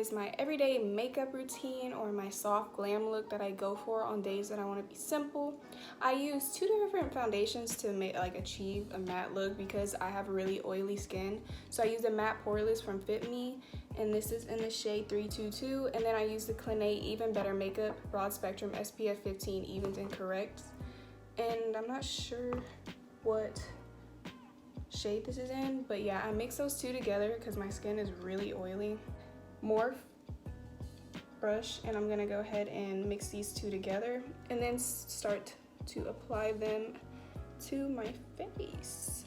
is my everyday makeup routine or my soft glam look that I go for on days that I want to be simple. I use two different foundations to achieve a matte look because I have really oily skin. So I use the matte poreless from Fit Me, and this is in the shade 322, and then I use the Clinique Even Better Makeup Broad Spectrum SPF 15 Evens and Corrects. And I'm not sure what shade this is in, but yeah, I mix those two together because my skin is really oily. Morph brush, and I'm gonna go ahead and mix these two together and then start to apply them to my face.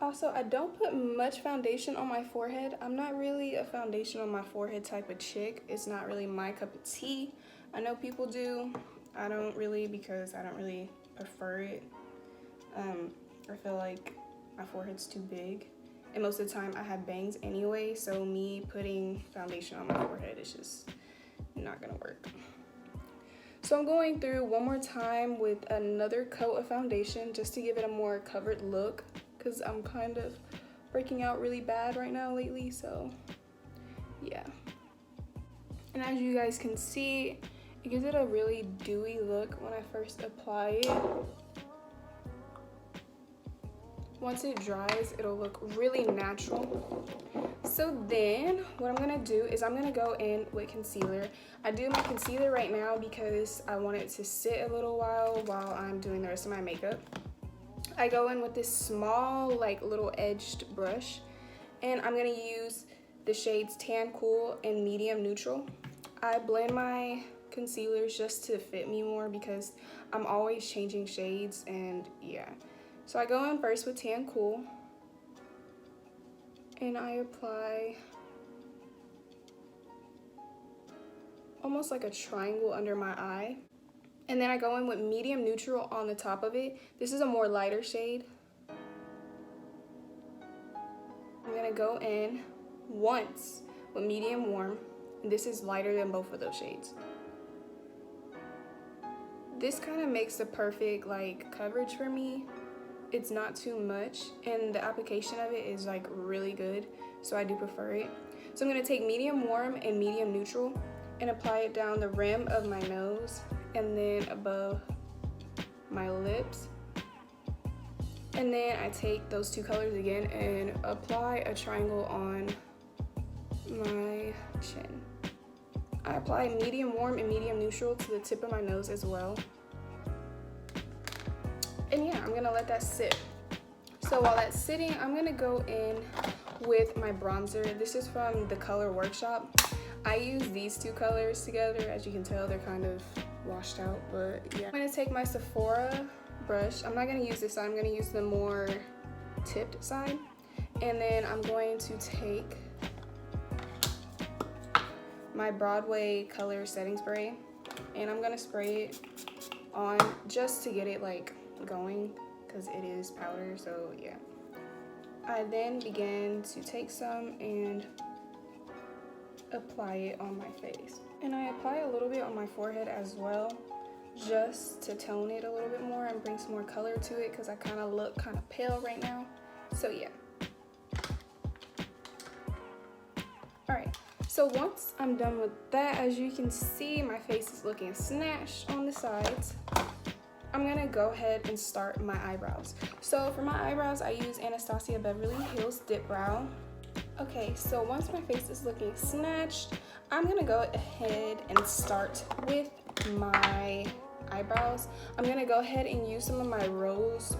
Also, I don't put much foundation on my forehead. I'm not really a foundation on my forehead type of chick. It's not really my cup of tea. I know people do. I don't really, because I don't really prefer it. I feel like my forehead's too big. And most of the time I have bangs anyway, so me putting foundation on my forehead is just not gonna work. So I'm going through one more time with another coat of foundation just to give it a more covered look, because I'm kind of breaking out really bad right now lately, so yeah. And as you guys can see, it gives it a really dewy look when I first apply it. Once it dries, it'll look really natural. So then what I'm gonna do is I'm gonna go in with concealer. I do my concealer right now because I want it to sit a little while I'm doing the rest of my makeup. I go in with this small, little edged brush, and I'm gonna use the shades Tan Cool and Medium Neutral. I blend my concealers just to fit me more because I'm always changing shades, and yeah. So I go in first with Tan Cool, and I apply almost like a triangle under my eye. And then I go in with Medium Neutral on the top of it. This is a more lighter shade. I'm gonna go in once with Medium Warm. And this is lighter than both of those shades. This kind of makes the perfect coverage for me. It's not too much, and the application of it is really good, so I do prefer it. So I'm gonna take Medium Warm and Medium Neutral and apply it down the rim of my nose and then above my lips. And then I take those two colors again and apply a triangle on my chin. I apply Medium Warm and Medium Neutral to the tip of my nose as well. And yeah, I'm gonna let that sit. So while that's sitting, I'm gonna go in with my bronzer. This is from the Color Workshop. I use these two colors together. As you can tell, they're kind of washed out, but yeah. I'm gonna take my Sephora brush. I'm not gonna use this side, I'm gonna use the more tipped side. And then I'm going to take my Broadway Color Setting Spray, and I'm gonna spray it on just to get it going, because it is powder, so yeah. I then begin to take some and apply it on my face. And I apply a little bit on my forehead as well, just to tone it a little bit more and bring some more color to it, because I kind of look kind of pale right now. So yeah. Alright, so once I'm done with that, as you can see, my face is looking snatched on the sides. I'm gonna go ahead and start my eyebrows. So for my eyebrows, I use Anastasia Beverly Hills Dip Brow. Okay, so once my face is looking snatched, I'm gonna go ahead and start with my eyebrows. I'm gonna go ahead and use some of my rose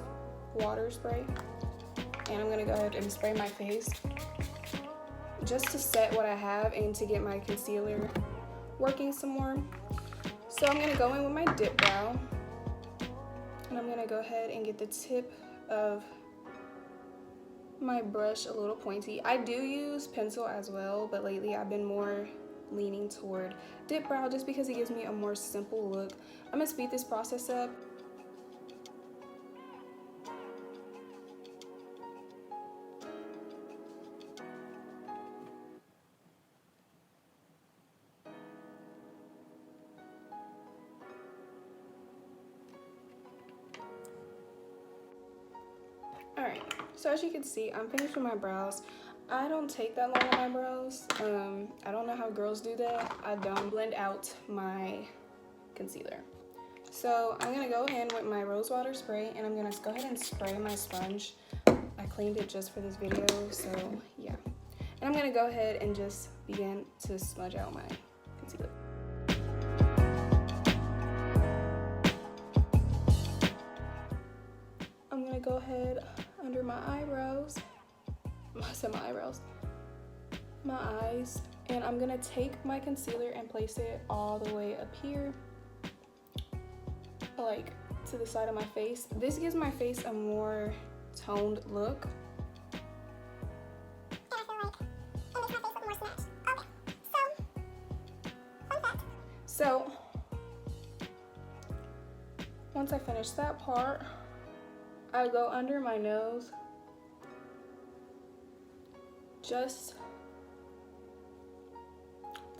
water spray, and I'm gonna go ahead and spray my face just to set what I have and to get my concealer working some more. So I'm gonna go in with my dip brow, and I'm gonna go ahead and get the tip of my brush a little pointy. I do use pencil as well, but lately I've been more leaning toward dip brow just because it gives me a more simple look. I'm gonna speed this process up. So as you can see, I'm finished with my brows. I don't take that long on my brows. I don't know how girls do that. I don't blend out my concealer. So I'm gonna go in with my rose water spray, and I'm gonna go ahead and spray my sponge. I cleaned it just for this video, so yeah. And I'm gonna go ahead and just begin to smudge out my concealer. I'm gonna go ahead under my eyebrows. I said my eyebrows. My eyes. And I'm gonna take my concealer and place it all the way up here, like to the side of my face. This gives my face a more toned look. So once I finish that part, I go under my nose just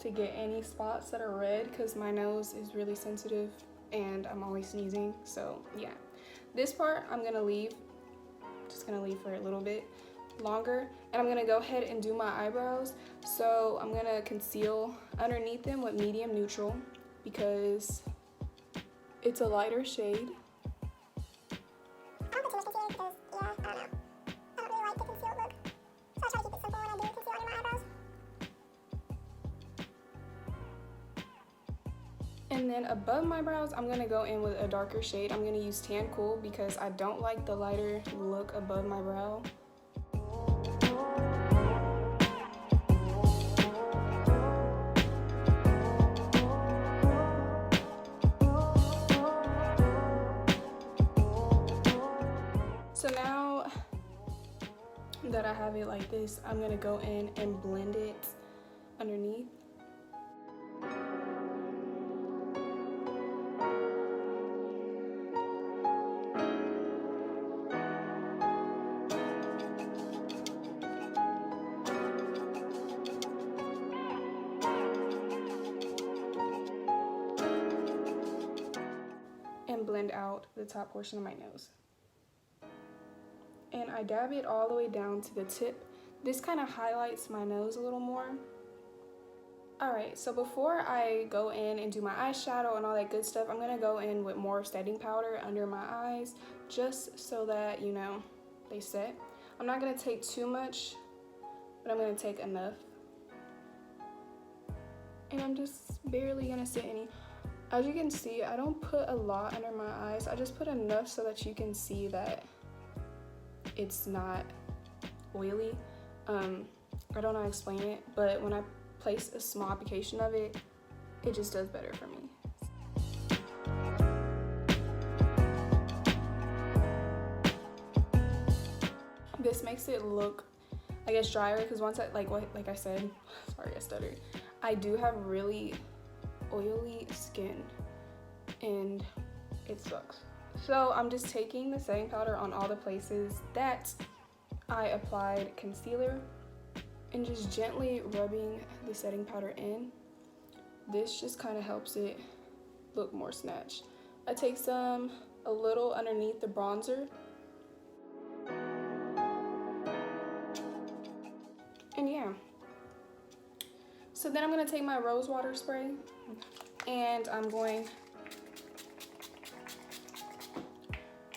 to get any spots that are red, because my nose is really sensitive and I'm always sneezing. So yeah, this part I'm gonna leave, just gonna leave for a little bit longer, and I'm gonna go ahead and do my eyebrows. So I'm gonna conceal underneath them with medium neutral because it's a lighter shade. And then above my brows, I'm gonna go in with a darker shade. I'm gonna use Tan Cool because I don't like the lighter look above my brow. So now that I have it like this, I'm gonna go in and blend it underneath. And blend out the top portion of my nose. And I dab it all the way down to the tip. This kind of highlights my nose a little more. Alright, so before I go in and do my eyeshadow and all that good stuff, I'm gonna go in with more setting powder under my eyes, just so that, you know, they set. I'm not gonna take too much, but I'm gonna take enough. And I'm just barely gonna set any. As you can see, I don't put a lot under my eyes. I just put enough so that you can see that it's not oily. I don't know how to explain it, but when I place a small application of it, it just does better for me. This makes it look, I guess, drier, because once I, like I said, sorry I stuttered, I do have really oily skin and it sucks. So I'm just taking the setting powder on all the places that I applied concealer and just gently rubbing the setting powder in. This just kind of helps it look more snatched. I take a little underneath the bronzer. And yeah. So then I'm gonna take my rose water spray and I'm going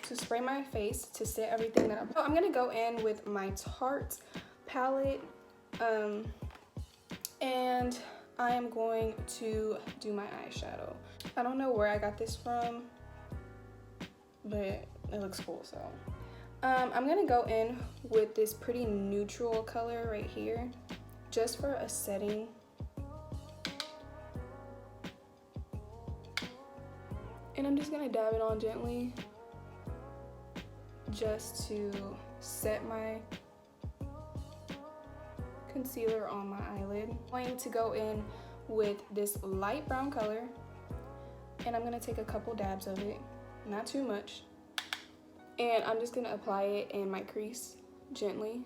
to spray my face to set everything that I'm gonna go in with my Tarte palette, and I am going to do my eyeshadow. I don't know where I got this from, but it looks cool. So I'm gonna go in with this pretty neutral color right here, just for a setting. And I'm just gonna dab it on gently, just to set my concealer on my eyelid. I'm going to go in with this light brown color, and I'm gonna take a couple dabs of it, not too much. And I'm just gonna apply it in my crease gently.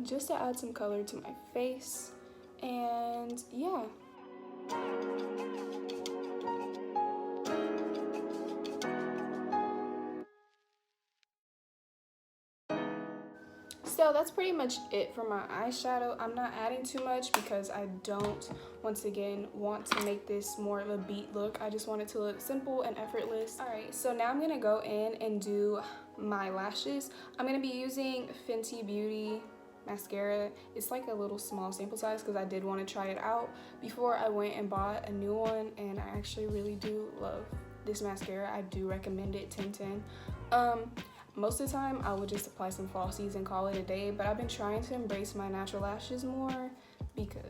Just to add some color to my face, and yeah. So that's pretty much it for my eyeshadow. I'm not adding too much because I don't, once again, want to make this more of a beat look. I just want it to look simple and effortless. All right, so now I'm gonna go in and do my lashes. I'm gonna be using Fenty Beauty mascara. It's like a little small sample size because I did want to try it out before I went and bought a new one, and I actually really do love this mascara. I do recommend it 10/10. Most of the time I would just apply some falsies and call it a day, but I've been trying to embrace my natural lashes more because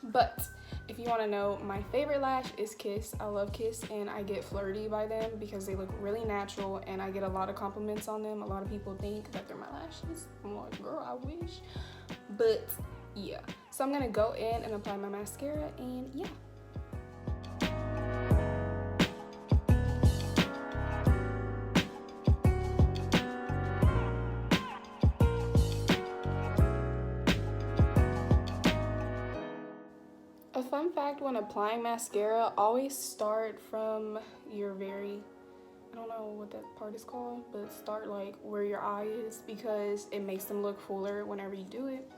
but if you want to know, my favorite lash is Kiss. I love Kiss, and I get flirty by them because they look really natural and I get a lot of compliments on them. A lot of people think that they're my lashes. I'm like, girl, I wish. But yeah, so I'm gonna go in and apply my mascara, and yeah. A fun fact when applying mascara, always start from your I don't know what that part is called, but start like where your eye is because it makes them look fuller whenever you do it.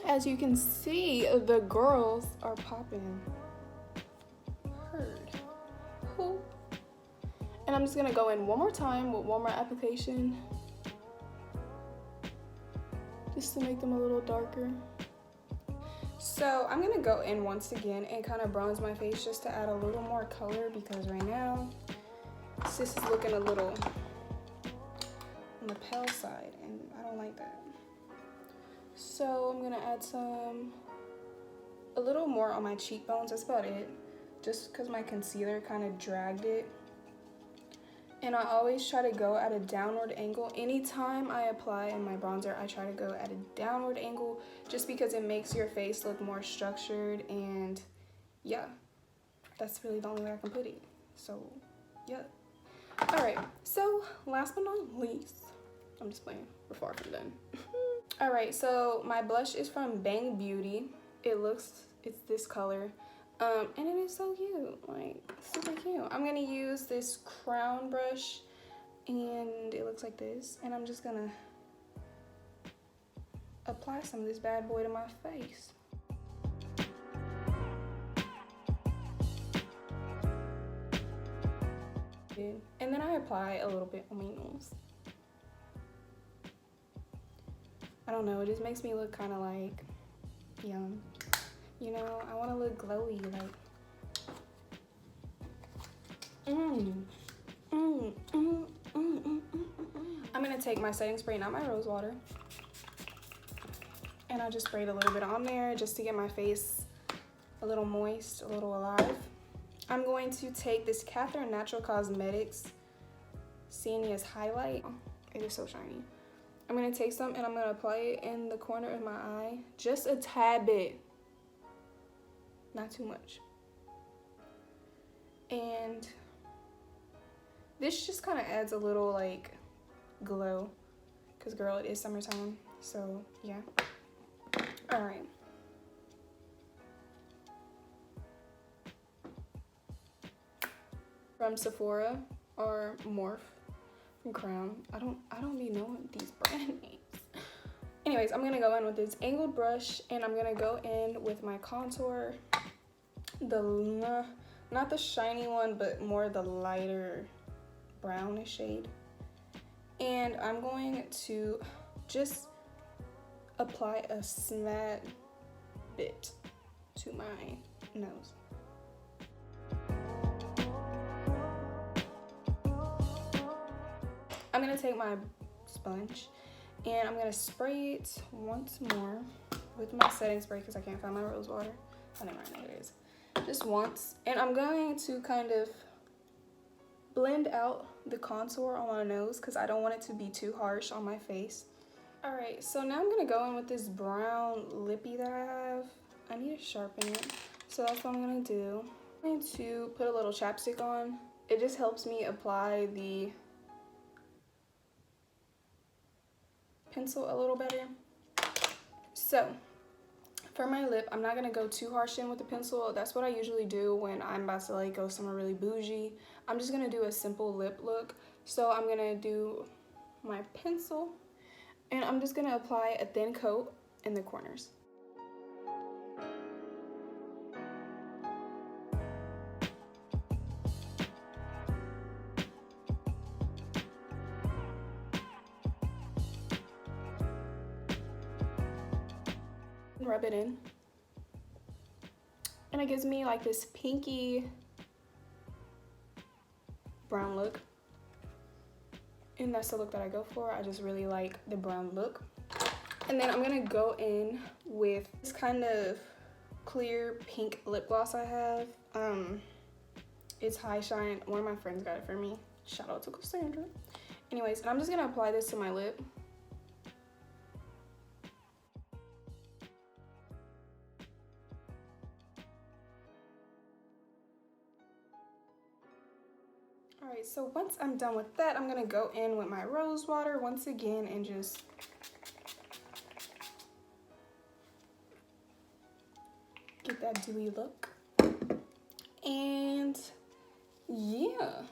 As you can see, the girls are popping. Heard. Who? And I'm just gonna go in one more time with one more application just to make them a little darker. So I'm gonna go in once again and kind of bronze my face just to add a little more color because right now sis is looking a little on the pale side and I don't like that. So I'm gonna add a little more on my cheekbones. That's about it, just because my concealer kind of dragged it. And I always try to go at a downward angle. Anytime I apply in my bronzer, I try to go at a downward angle just because it makes your face look more structured, and yeah, that's really the only way I can put it. So yeah. All right, so last but not least, I'm just playing, we're far from done. All right, so my blush is from Bang Beauty. It's this color, and it is so cute, like super cute. I'm gonna use this crown brush, and it looks like this, and I'm just gonna apply some of this bad boy to my face. And then I apply a little bit on my nose. I don't know, it just makes me look kind of like young. You know, I want to look glowy, like. I'm going to take my setting spray, not my rose water. And I just sprayed a little bit on there just to get my face a little moist, a little alive. I'm going to take this Catherine Natural Cosmetics Senia's Highlight. It is so shiny. I'm gonna take some and I'm gonna apply it in the corner of my eye, just a tad bit, not too much. And this just kind of adds a little like glow, because girl, it is summertime, so yeah. All right. From Sephora or Morphe from Crown. I don't be knowing these brand names. Anyways, I'm gonna go in with this angled brush, and I'm gonna go in with my contour, not the shiny one, but more the lighter brownish shade. And I'm going to just apply a small bit to my nose. I'm gonna take my sponge and I'm gonna spray it once more with my setting spray because I can't find my rose water. Oh, never mind, there it is. Just once. And I'm going to kind of blend out the contour on my nose because I don't want it to be too harsh on my face. Alright, so now I'm gonna go in with this brown lippy that I have. I need to sharpen it, so that's what I'm gonna do. I'm going to put a little chapstick on. It just helps me apply the pencil a little better. So for my lip, I'm not gonna go too harsh in with the pencil. That's what I usually do when I'm about to like go somewhere really bougie. I'm just gonna do a simple lip look. So I'm gonna do my pencil and I'm just gonna apply a thin coat in the corners. Rub it in. And it gives me like this pinky brown look. And that's the look that I go for. I just really like the brown look. And then I'm gonna go in with this kind of clear pink lip gloss I have. It's High Shine. One of my friends got it for me. Shout out to Cassandra. Anyways, and I'm just gonna apply this to my lip. Alright, so once I'm done with that, I'm gonna go in with my rose water once again and just get that dewy look. And yeah,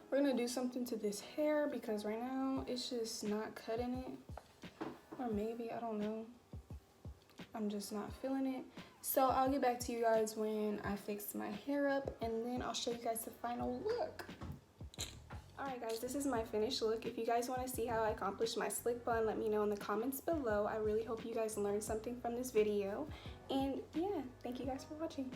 we're gonna do something to this hair because right now it's just not cutting it. Or maybe, I don't know. I'm just not feeling it. So I'll get back to you guys when I fix my hair up and then I'll show you guys the final look. Alright guys, this is my finished look. If you guys want to see how I accomplished my slick bun, let me know in the comments below. I really hope you guys learned something from this video. And yeah, thank you guys for watching.